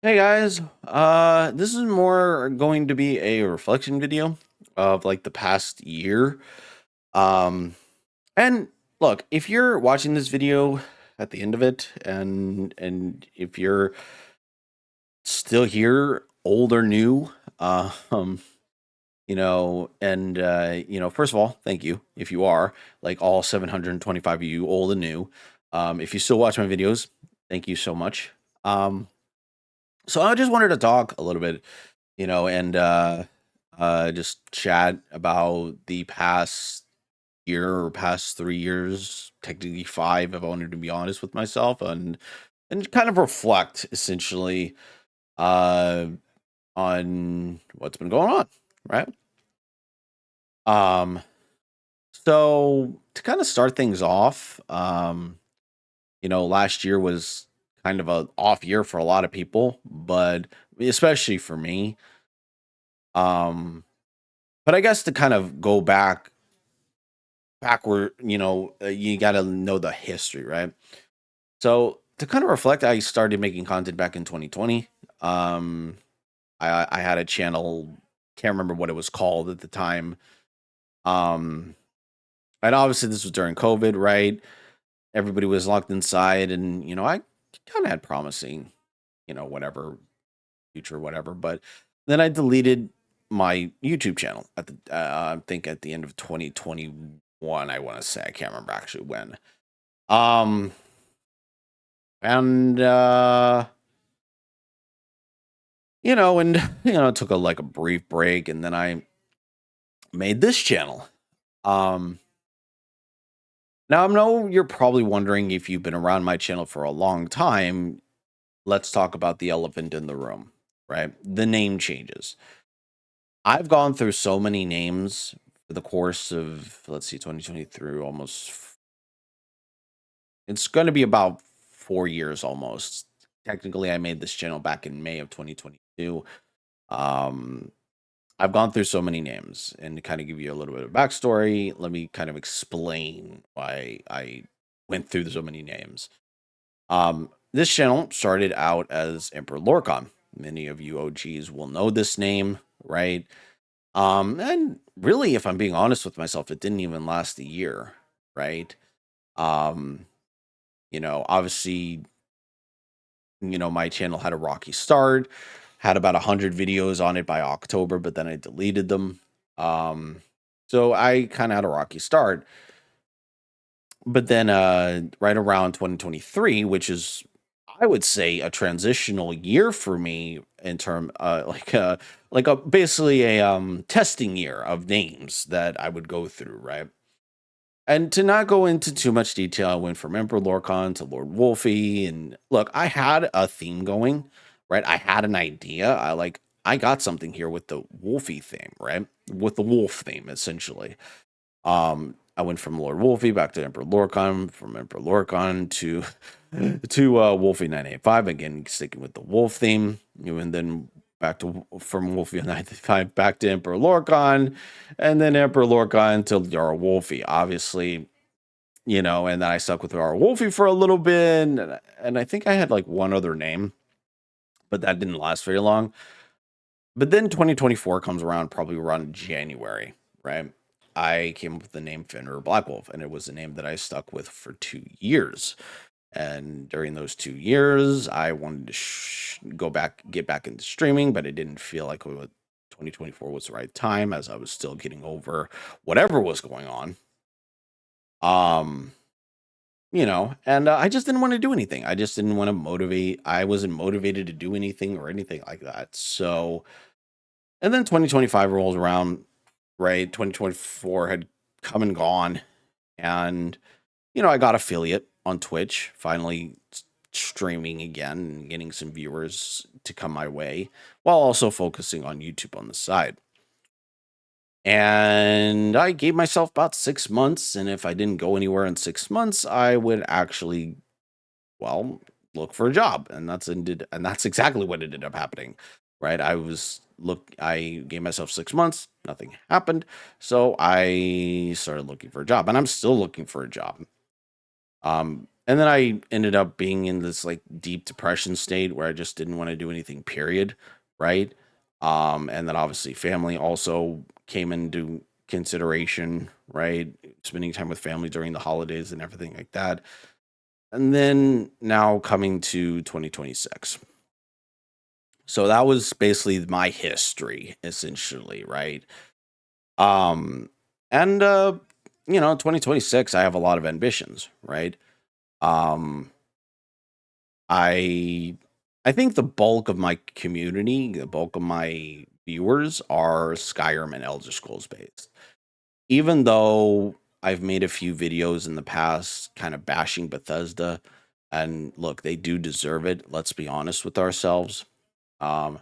Hey guys, this is more going to be a reflection video of like the past year. Um, and look, if you're watching this video at the end of it, and if you're still here, old or new, first of all, thank you if you are like all 725 of you, old and new. If you still watch my videos, thank you so much. Um, so I just wanted to talk a little bit and just chat about the past year or past 3 years, technically five, if I wanted to be honest with myself, and kind of reflect essentially uh on what's been going on, right? Um, so to kind of start things off, last year was kind of a off year for a lot of people, but especially for me. Um, but I guess to kind of go backward, you got to know the history, right? So to kind of reflect, I started making content back in 2020. Um, I had a channel, can't remember what it was called at the time. Um, and obviously this was during COVID, right? Everybody was locked inside, and I kind of had promising, whatever future, whatever. But then I deleted my YouTube channel at the I think at the end of 2021. I want to say I can't remember actually when. Um, and and took a brief break, and then I made this channel. Um, Now I know you're probably wondering, if you've been around my channel for a long time. Let's talk about the elephant in the room, right? The name changes. I've gone through so many names for the course of, let's see, 2020 through almost, it's going to be about 4 years almost. Technically, I made this channel back in May of 2022. Um, I've gone through so many names, and to kind of give you a little bit of backstory, let me kind of explain why I went through so many names. This channel started out as Emperor Lorcon. Many of you OGs will know this name, right? And really, if I'm being honest with myself, it didn't even last a year, right? Um, Obviously, my channel had a rocky start, had about 100 videos on it by October, but then I deleted them. Um, so I kind of had a rocky start. But then right around 2023, which is, I would say, a transitional year for me in term like a basically a testing year of names that I would go through, right? And to not go into too much detail, I went from Emperor Lorcan to Lord Wolfie. And look, I had a theme going, right? I had an idea. I got something here with the Wolfie theme, right? With the wolf theme, essentially. I went from Lord Wolfie back to Emperor Lorcan, from Emperor Lorcan to to Wolfie 985, again sticking with the wolf theme, and then back to from Wolfie 985 back to Emperor Lorcan, and then Emperor Lorcan to Yara Wolfie. Obviously, and then I stuck with Yara Wolfie for a little bit, and I think I had like one other name, but that didn't last very long. But then 2024 comes around, probably around January, right? I came up with the name Fenrir Blackwolf, and it was a name that I stuck with for 2 years. And during those 2 years, I wanted to get back into streaming, but it didn't feel like 2024 was the right time, as I was still getting over whatever was going on. Um, and I just didn't want to do anything. I just didn't want to motivate. I wasn't motivated to do anything or anything like that. So, and then 2025 rolls around, right? 2024 had come and gone. And, I got affiliate on Twitch, finally streaming again and getting some viewers to come my way, while also focusing on YouTube on the side. And I gave myself about 6 months. And if I didn't go anywhere in 6 months, I would actually, well, look for a job. And that's exactly what ended up happening. Right. I gave myself 6 months, nothing happened. So I started looking for a job, and I'm still looking for a job. And then I ended up being in this like deep depression state where I just didn't want to do anything, period. Right. And then obviously family also came into consideration, right? Spending time with family during the holidays and everything like that. And then now coming to 2026. So that was basically my history, essentially, right? Um, and 2026, I have a lot of ambitions, right? Um, I I think the bulk of my community, the bulk of my viewers are Skyrim and Elder Scrolls based. Even though I've made a few videos in the past kind of bashing Bethesda, and look, they do deserve it. Let's be honest with ourselves. Um,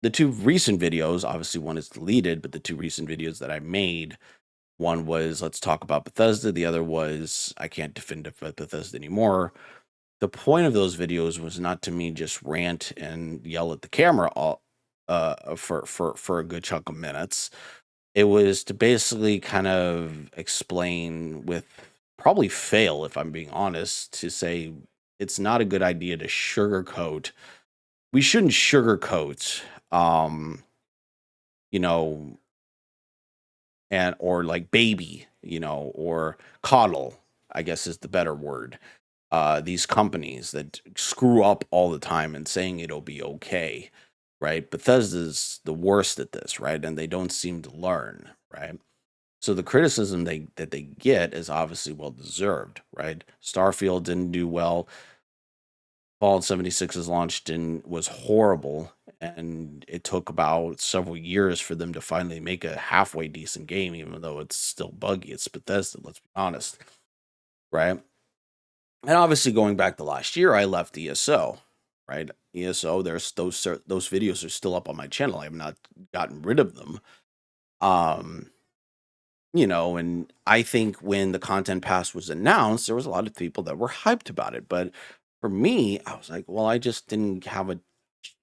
the two recent videos, obviously one is deleted, but the two recent videos that I made, one was let's talk about Bethesda, the other was I can't defend Bethesda anymore. The point of those videos was not to me just rant and yell at the camera all for a good chunk of minutes. It was to basically kind of explain with probably fail, if I'm being honest, to say it's not a good idea to sugarcoat. We shouldn't sugarcoat, um, you know, and or like baby, or coddle, I guess is the better word. These companies that screw up all the time and saying it'll be okay, right? Bethesda's the worst at this, right? And they don't seem to learn, right? So the criticism they get is obviously well deserved, right? Starfield didn't do well. Fallout 76 is launched and was horrible, and it took about several years for them to finally make a halfway decent game, even though it's still buggy. It's Bethesda, let's be honest, right? And obviously, going back to last year, I left ESO, right? ESO, there's those videos are still up on my channel. I have not gotten rid of them. Um, and I think when the content pass was announced, there was a lot of people that were hyped about it. But for me, I was like, well, I just didn't have a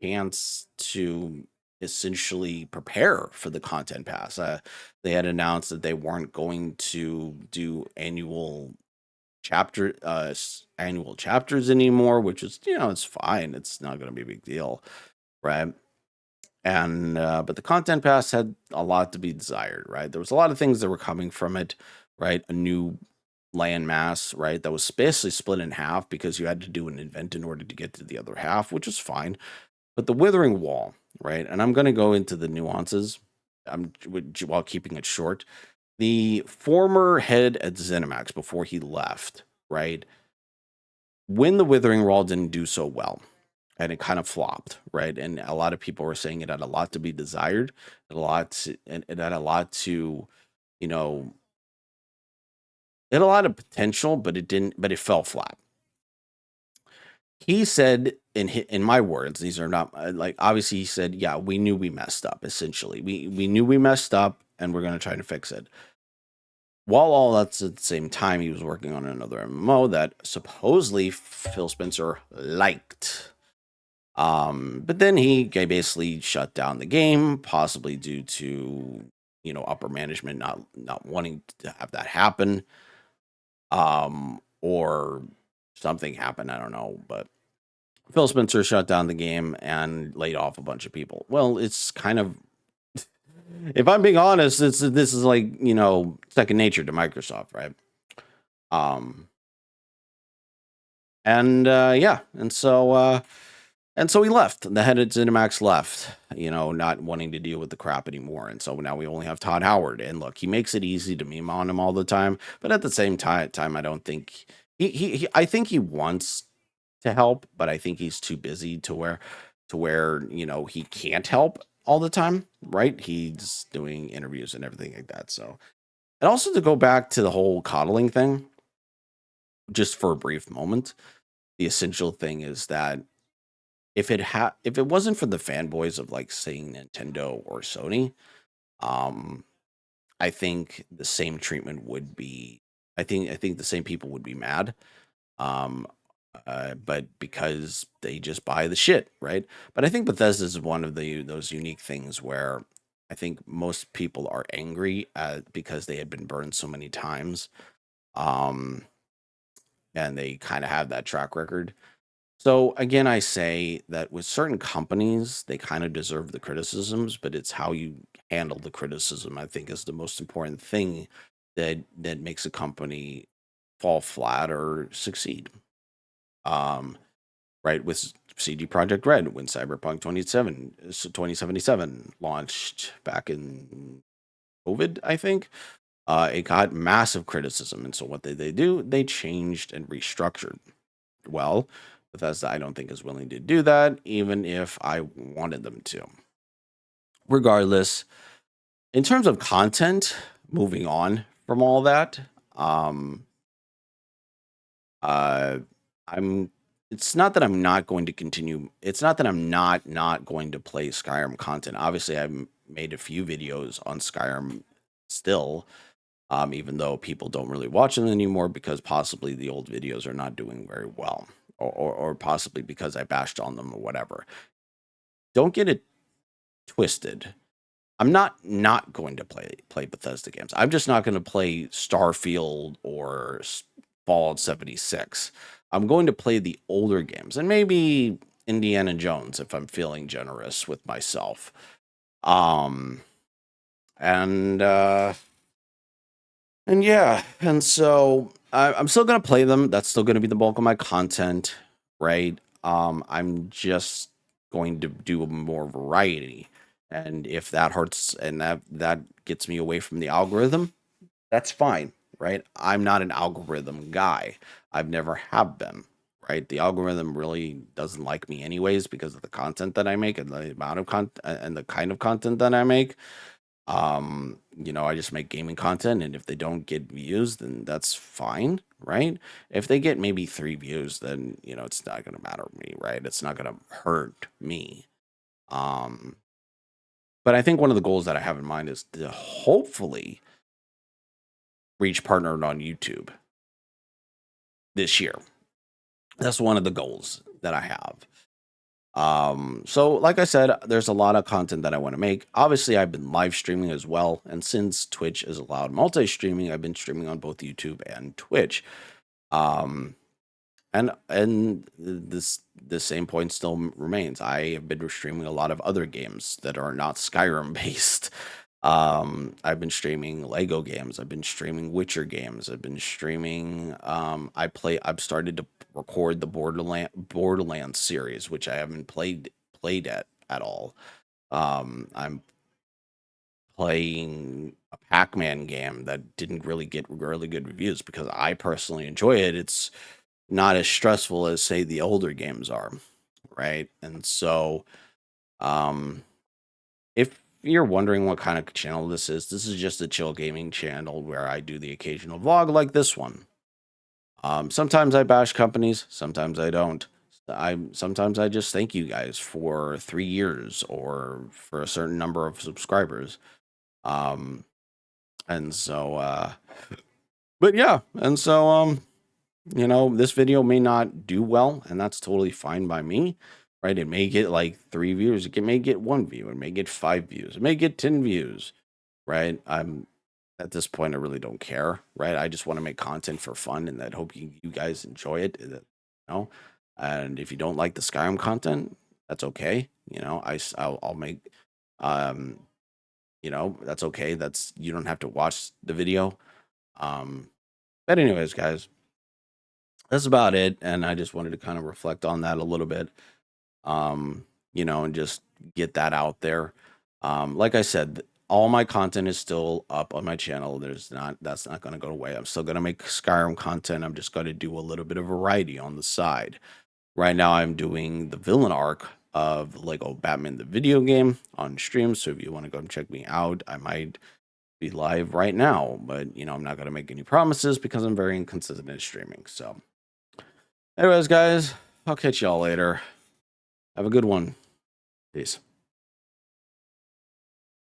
chance to essentially prepare for the content pass. They had announced that they weren't going to do annual chapters anymore, which is, it's fine. It's not going to be a big deal, right? And but the content pass had a lot to be desired, right? There was a lot of things that were coming from it, right? A new land mass, right? That was basically split in half because you had to do an event in order to get to the other half, which is fine. But the Withering Wall, right? And I'm going to go into the nuances. While keeping it short. The former head at ZeniMax before he left, right? When the Withering Wall didn't do so well, and it kind of flopped, right? And a lot of people were saying it had a lot to be desired, and it had a lot to, you know, it had a lot of potential, but it didn't. But it fell flat. He said, in my words, these are not like obviously he said, yeah, we knew we messed up. Essentially, we knew we messed up, and we're gonna try to fix it. While all that's at the same time, he was working on another MMO that supposedly Phil Spencer liked. But then he basically shut down the game, possibly due to upper management not wanting to have that happen, or something happened. I don't know, but Phil Spencer shut down the game and laid off a bunch of people. Well, it's kind of, if I'm being honest, this is like second nature to Microsoft, right? Um, and yeah, and so he left. The head of Cinemax left, not wanting to deal with the crap anymore. And so now we only have Todd Howard. And look, he makes it easy to meme on him all the time. But at the same time, I don't think I think he wants to help, but I think he's too busy to where he can't help all the time, right? He's doing interviews and everything like that. So, and also to go back to the whole coddling thing, just for a brief moment, the essential thing is that if it wasn't for the fanboys of like saying Nintendo or Sony, um, I think the same treatment would be. I think the same people would be mad. Um, but because they just buy the shit, right? But I think Bethesda is one of those unique things where I think most people are angry because they had been burned so many times. Um, and they kind of have that track record. So again, I say that with certain companies, they kind of deserve the criticisms, but it's how you handle the criticism, I think, is the most important thing that makes a company fall flat or succeed. Um, right with CD Projekt Red when Cyberpunk 2077 launched back in COVID, I think. It got massive criticism, and so what did they do? They changed and restructured. Well, Bethesda, I don't think is willing to do that, even if I wanted them to. Regardless, in terms of content, moving on from all that, um, uh, I'm. It's not that I'm not going to continue. It's not that I'm not going to play Skyrim content. Obviously, I've made a few videos on Skyrim still, even though people don't really watch them anymore because possibly the old videos are not doing very well, or possibly because I bashed on them or whatever. Don't get it twisted. I'm not going to play Bethesda games. I'm just not going to play Starfield or Fallout 76. I'm going to play the older games and maybe Indiana Jones if I'm feeling generous with myself. Um and yeah, and so I'm still gonna play them. That's still gonna be the bulk of my content, right? I'm just going to do more variety, and if that hurts and that gets me away from the algorithm, that's fine, right? I'm not an algorithm guy. I've never have been, right? The algorithm really doesn't like me anyways because of the content that I make and the amount of content and the kind of content that I make. I just make gaming content, and if they don't get views, then that's fine, right? If they get maybe 3 views, then it's not gonna matter to me, right? It's not gonna hurt me. Um, but I think one of the goals that I have in mind is to hopefully reach partnered on YouTube this year. That's one of the goals that I have. So like I said, there's a lot of content that I want to make. Obviously, I've been live streaming as well, and since Twitch is allowed multi-streaming, I've been streaming on both YouTube and Twitch. Um, and the same point still remains. I have been streaming a lot of other games that are not Skyrim based. I've been streaming Lego games. I've been streaming Witcher games. I've been streaming. I've started to record the Borderlands series, which I haven't played at all. I'm playing a Pac-Man game that didn't really get really good reviews because I personally enjoy it. It's not as stressful as say the older games are, right? And so, um, if you're wondering what kind of channel this is just a chill gaming channel where I do the occasional vlog like this one. Sometimes I bash companies, sometimes I don't. Sometimes I just thank you guys for 3 years or for a certain number of subscribers. Um, and so, but yeah, and so, this video may not do well, and that's totally fine by me, right? It may get like 3 views, may get 1 view, it may get 5 views, it may get 10 views, right? I'm at this point, I really don't care, right? I just want to make content for fun, and I hope you guys enjoy it, know. And if you don't like the Skyrim content, that's okay. I'll make, um, that's okay. You don't have to watch the video. Um, but anyways, guys, that's about it. And I just wanted to kind of reflect on that a little bit, and just get that out there. Like I said, all my content is still up on my channel. That's not going to go away. I'm still going to make Skyrim content. I'm just going to do a little bit of variety on the side. Right now, I'm doing the villain arc of Lego Batman the video game on stream. So if you want to go and check me out, I might be live right now. But I'm not going to make any promises because I'm very inconsistent in streaming. So, anyways, guys, I'll catch y'all later. Have a good one. Peace.